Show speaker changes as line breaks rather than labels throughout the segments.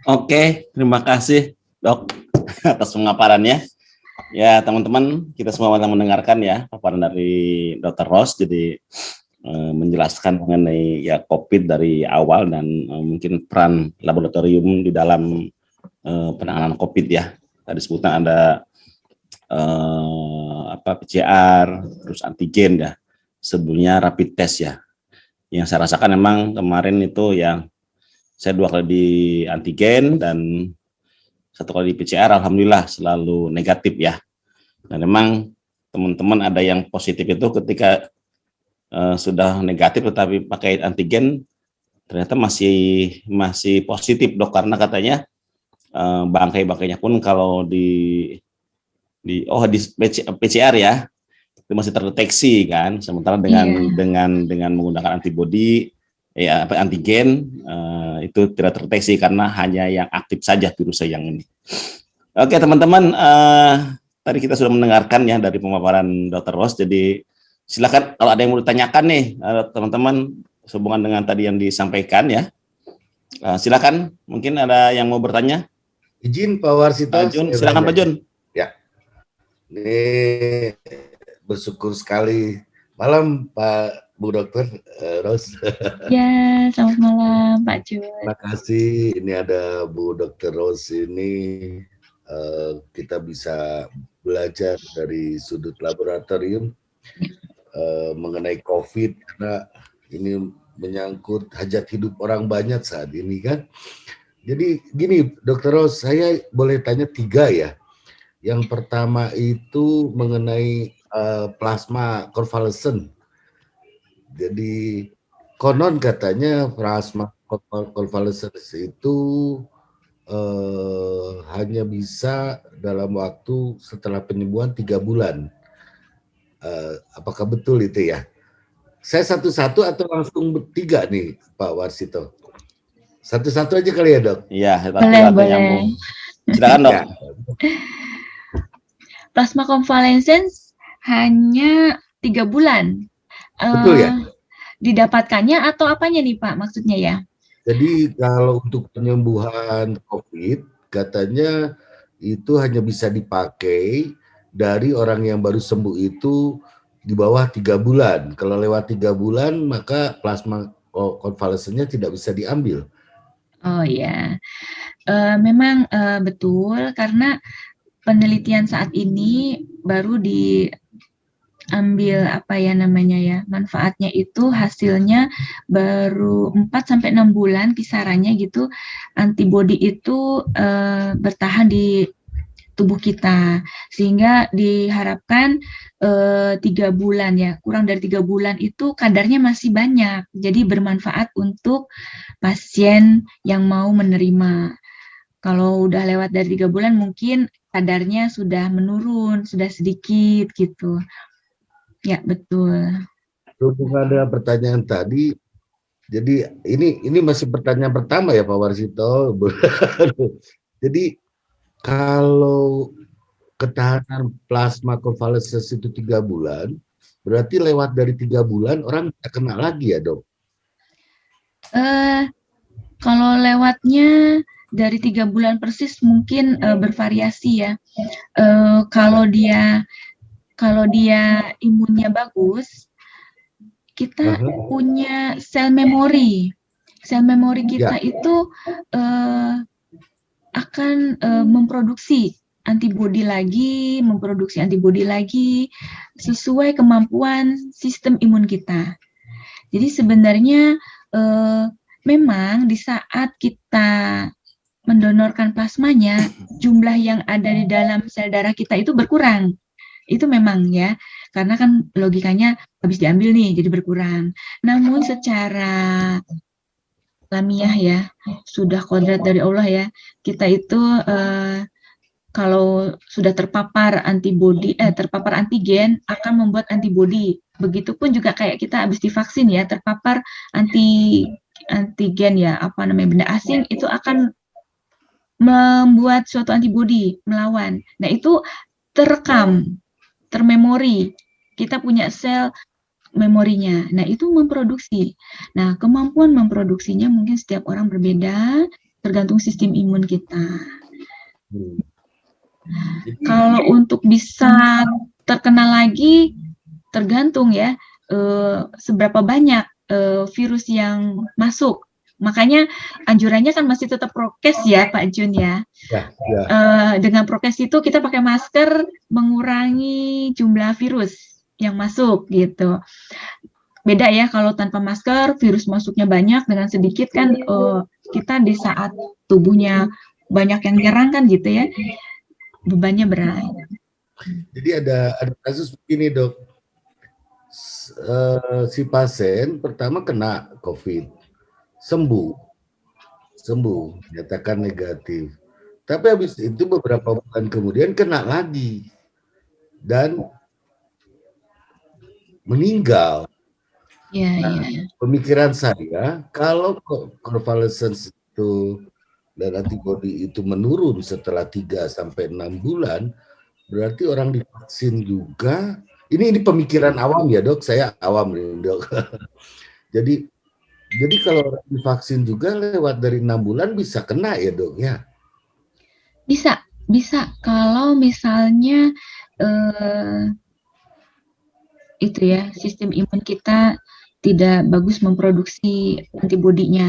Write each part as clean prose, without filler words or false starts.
Oke, terima kasih Dok atas pemaparannya. Ya teman-teman, kita semua yang mendengarkan ya paparan dari Dr. Ros. Jadi menjelaskan mengenai ya COVID dari awal dan mungkin peran laboratorium di dalam penanganan COVID ya. Tadi sebutnya ada PCR, terus antigen ya. Sebelumnya rapid test ya. Yang saya rasakan memang kemarin itu yang saya 2 kali di antigen dan 1 kali di PCR, alhamdulillah selalu negatif ya. Dan memang teman-teman ada yang positif itu ketika sudah negatif tetapi pakai antigen ternyata masih positif Dok, karena katanya bangkai-bangkainya pun kalau di PCR ya itu masih terdeteksi kan, sementara
Iya.
dengan menggunakan antibodi ya antigen itu tidak terdeteksi karena hanya yang aktif saja virusnya yang ini. Oke teman-teman, tadi kita sudah mendengarkan ya dari pemaparan Dr. Ros. Jadi silakan kalau ada yang mau ditanyakan nih teman-teman sehubungan dengan tadi yang disampaikan ya. Silakan, mungkin ada yang mau bertanya.
Izin Pak Warsito,
Pak Jun, silakan Pak Jun.
Ya, ini bersyukur sekali. Malam Pak Bu Dokter Ros.
Ya, selamat malam Pak Jun.
Terima kasih. Ini ada Bu Dokter Ros ini kita bisa belajar dari sudut laboratorium mengenai COVID karena ini menyangkut hajat hidup orang banyak saat ini kan. Jadi gini Dokter Ros, saya boleh tanya 3 ya. Yang pertama itu mengenai plasma konvalesen. Jadi konon katanya plasma konvalesen itu hanya bisa dalam waktu setelah penyembuhan 3 bulan. Apakah betul itu ya? Saya satu-satu atau langsung bertiga nih Pak Warsito? Satu-satu aja kali ya Dok?
Iya,
Boleh.
Silakan Dok.
Ya.
Plasma konvalesen hanya 3 bulan.
Betul ya?
Didapatkannya atau apanya nih Pak maksudnya ya?
Jadi kalau untuk penyembuhan COVID katanya itu hanya bisa dipakai dari orang yang baru sembuh itu di bawah 3 bulan. Kalau lewat 3 bulan maka plasma konvalesennya tidak bisa diambil.
Oh ya, memang betul karena penelitian saat ini baru diambil apa ya namanya ya, manfaatnya itu hasilnya baru 4-6 bulan kisarannya gitu, antibodi itu bertahan di tubuh kita, sehingga diharapkan 3 bulan ya, kurang dari 3 bulan itu kadarnya masih banyak, jadi bermanfaat untuk pasien yang mau menerima. Kalau udah lewat dari 3 bulan mungkin kadarnya sudah menurun, sudah sedikit gitu. Ya, betul.
Hubungan dengan pertanyaan tadi, jadi ini masih pertanyaan pertama ya Pak Warsito. Jadi kalau ketahanan plasma konvalesen itu 3 bulan, berarti lewat dari 3 bulan orang tidak kena lagi ya Dok?
Kalau lewatnya dari 3 bulan persis mungkin bervariasi ya. Kalau dia imunnya bagus, kita punya sel memori. Sel memori kita itu akan memproduksi antibodi lagi sesuai kemampuan sistem imun kita. Jadi sebenarnya memang di saat kita mendonorkan plasmanya, jumlah yang ada di dalam sel darah kita itu berkurang. Itu memang ya, karena kan logikanya habis diambil nih, jadi berkurang. Namun secara alamiah ya, sudah kodrat dari Allah ya, kita itu kalau sudah terpapar antigen akan membuat antibodi. Begitupun juga kayak kita habis divaksin ya, terpapar antigen ya, apa namanya, benda asing itu akan membuat suatu antibodi melawan. Nah, itu terekam, termemori. Kita punya sel memorinya. Nah, itu memproduksi. Nah, kemampuan memproduksinya mungkin setiap orang berbeda. tergantung sistem imun kita.
Jadi,
Kalau untuk bisa terkena lagi, tergantung ya seberapa banyak virus yang masuk. Makanya anjurannya kan masih tetap prokes ya Pak Jun ya. Dengan prokes itu kita pakai masker mengurangi jumlah virus yang masuk gitu. Beda ya kalau tanpa masker virus masuknya banyak, dengan sedikit kan kita di saat tubuhnya banyak yang nyerang kan gitu ya, bebannya berat.
Jadi ada kasus begini dok, si pasien pertama kena COVID, sembuh, nyatakan negatif. Tapi habis itu beberapa bulan kemudian kena lagi dan meninggal. Pemikiran saya, kalau convalescence itu dan antibodi itu menurun setelah 3 sampai 6 bulan, berarti orang divaksin juga. Ini pemikiran awam ya dok, saya awam nih dok. Jadi kalau orang divaksin juga lewat dari 6 bulan bisa kena ya dok ya?
Bisa. Kalau misalnya itu ya, sistem imun kita tidak bagus memproduksi antibodinya.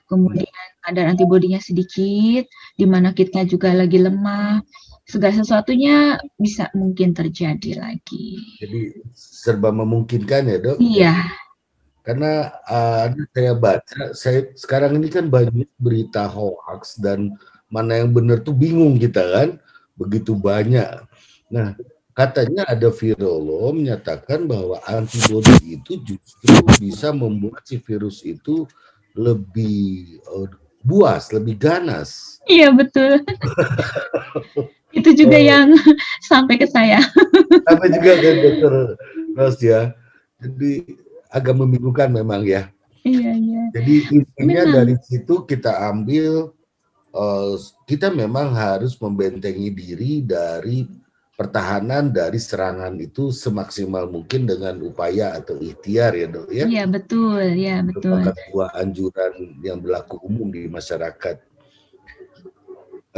Kemudian kadar antibodinya sedikit, di mana kita juga lagi lemah, segala sesuatunya bisa mungkin terjadi lagi.
Jadi serba memungkinkan ya dok?
Iya.
Karena saya baca, sekarang ini kan banyak berita hoax dan mana yang benar tuh bingung kita kan, begitu banyak. Nah, katanya ada virolog menyatakan bahwa antibodi itu justru bisa membuat si virus itu lebih buas, lebih ganas.
Iya betul. Itu juga yang sampai ke saya.
Sampai juga ke dokter Ros ya. Jadi agak membingungkan memang ya.
Iya.
Jadi intinya dari situ kita ambil, kita memang harus membentengi diri dari pertahanan dari serangan itu semaksimal mungkin dengan upaya atau ikhtiar ya dok ya.
Iya betul, ya betul.
Merupakan sebuah anjuran yang berlaku umum di masyarakat.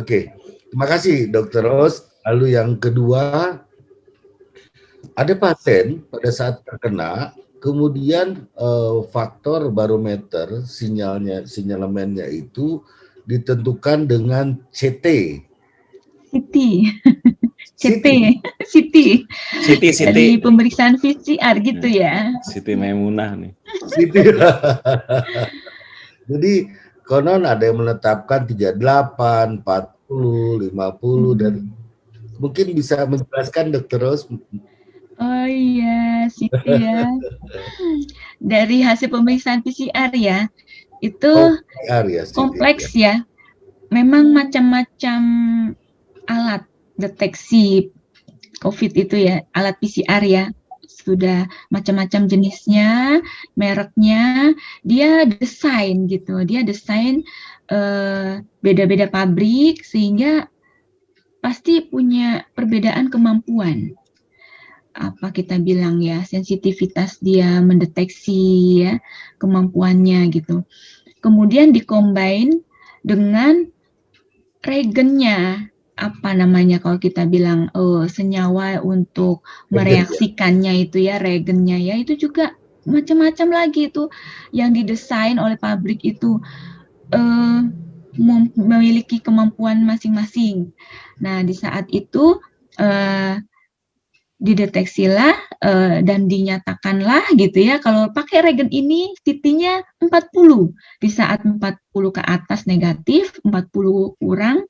Oke, terima kasih Dr. Ros. Lalu yang kedua, ada pasien pada saat terkena, kemudian faktor barometer sinyalemennya itu ditentukan dengan CT.
CT. Dari pemeriksaan PCR gitu ya.
Siti Maimunah nih.
Jadi konon ada yang menetapkan 38, 40, 50 dan mungkin bisa menjelaskan Dr. Ros.
Oh iya, Siti ya. Dari hasil pemeriksaan PCR ya, itu kompleks ya. Memang macam-macam alat deteksi COVID itu ya, alat PCR ya. Sudah macam-macam jenisnya, mereknya, dia desain gitu. Dia desain beda-beda pabrik sehingga pasti punya perbedaan kemampuan. Apa kita bilang ya, sensitivitas dia mendeteksi ya, kemampuannya gitu. Kemudian dikombin dengan reagennya, apa namanya kalau kita bilang senyawa untuk mereaksikannya itu ya, reagennya ya, itu juga macam-macam lagi itu yang didesain oleh pabrik itu memiliki kemampuan masing-masing. Nah di saat itu dideteksilah dan dinyatakanlah gitu ya, kalau pakai reagen ini CT-nya 40. Di saat 40 ke atas negatif, 40 kurang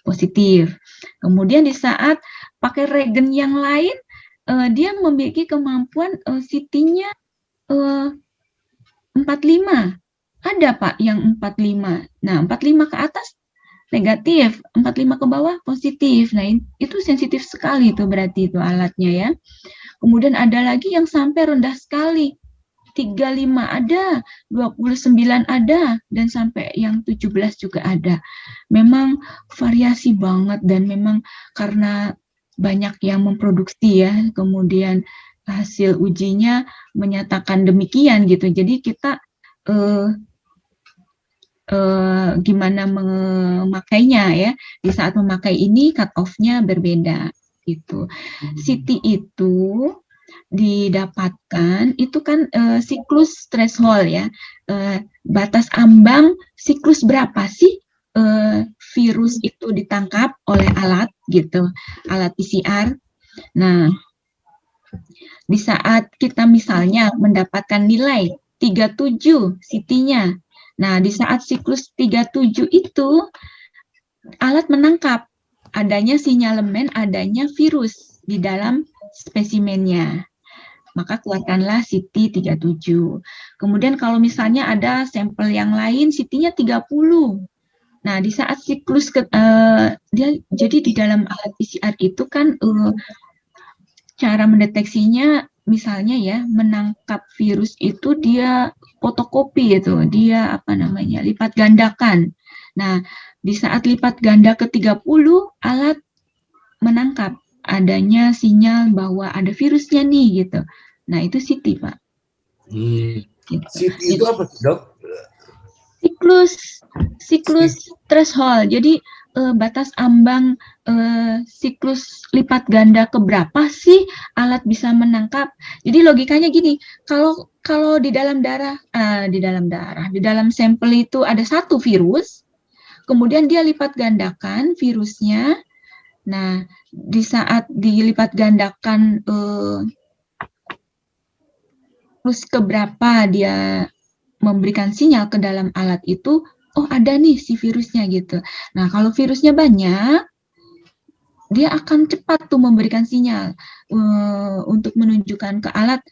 positif. Kemudian di saat pakai reagen yang lain, dia memiliki kemampuan CT-nya 45. Ada Pak yang 45. Nah 45 ke atas negatif, 45 ke bawah positif. Nah, itu sensitif sekali itu berarti itu alatnya ya. Kemudian ada lagi yang sampai rendah sekali. 35 ada, 29 ada, dan sampai yang 17 juga ada. Memang variasi banget dan memang karena banyak yang memproduksi ya, kemudian hasil ujinya menyatakan demikian gitu. Jadi kita gimana memakainya ya. Di saat memakai ini cut off-nya berbeda gitu. CT itu didapatkan itu kan siklus threshold ya. Batas ambang siklus berapa sih virus itu ditangkap oleh alat gitu, alat PCR. Nah, di saat kita misalnya mendapatkan nilai 37 CT-nya. Nah, di saat siklus 37 itu alat menangkap adanya sinyalemen adanya virus di dalam spesimennya. Maka keluarkanlah CT 37. Kemudian kalau misalnya ada sampel yang lain CT-nya 30. Nah, di saat siklus dia jadi di dalam alat PCR itu kan cara mendeteksinya misalnya ya menangkap virus itu dia fotokopi itu, dia lipat gandakan. Nah, di saat lipat ganda ke 30 alat menangkap adanya sinyal bahwa ada virusnya nih gitu. Nah, itu CT, Pak.
Gitu. CT itu apa sih, Dok?
Siklus threshold. Jadi batas ambang siklus lipat ganda keberapa sih alat bisa menangkap. Jadi logikanya gini, kalau di dalam sampel itu ada satu virus, kemudian dia lipat gandakan virusnya. Nah, di saat dilipat gandakan terus keberapa dia memberikan sinyal ke dalam alat itu, oh ada nih si virusnya gitu. Nah, kalau virusnya banyak, dia akan cepat tuh memberikan sinyal untuk menunjukkan ke alat,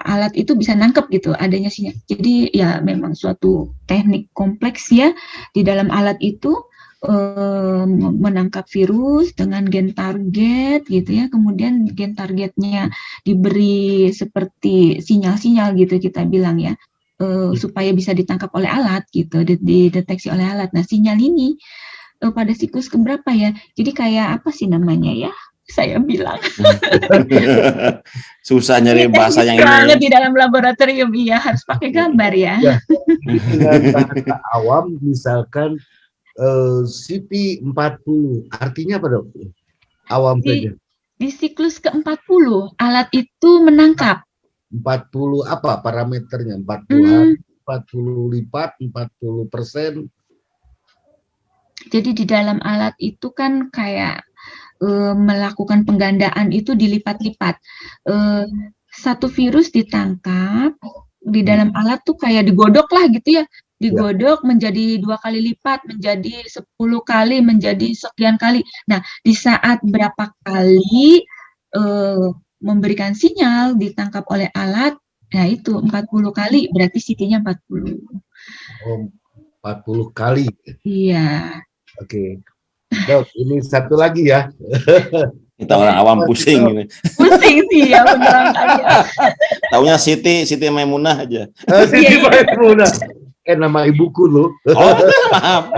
alat itu bisa nangkep gitu adanya sinyal. Jadi ya memang suatu teknik kompleks ya di dalam alat itu menangkap virus dengan gen target gitu ya. Kemudian gen targetnya diberi seperti sinyal-sinyal gitu kita bilang ya. Supaya bisa ditangkap oleh alat gitu, dideteksi oleh alat. Nah, sinyal ini pada siklus keberapa ya? Jadi kayak apa sih namanya ya? Saya bilang.
Susah nyari bahasa yang
ini. Di dalam laboratorium iya harus pakai gambar ya.
Dengan bahasa awam misalkan CT 40 artinya apa, Dok? Awam saja.
Di siklus ke-40 alat itu menangkap
40 apa parameternya? 40 lipat, 40%.
Jadi di dalam alat itu kan kayak melakukan penggandaan itu dilipat-lipat. Satu virus ditangkap di dalam alat tuh kayak digodok lah gitu ya. Digodok menjadi 2 kali lipat, menjadi 10 kali, menjadi sekian kali. Nah, di saat berapa kali memberikan sinyal ditangkap oleh alat, nah itu 40 kali berarti CT-nya 40.
Oh, 40 kali.
Iya.
Oke. Dok, ini satu lagi ya.
Kita orang awam pusing ini.
Pusing sih ya beneran aja.
Taunya Siti Maimunah aja.
Siti Maimunah. Nama ibuku loh.
Oh, maaf.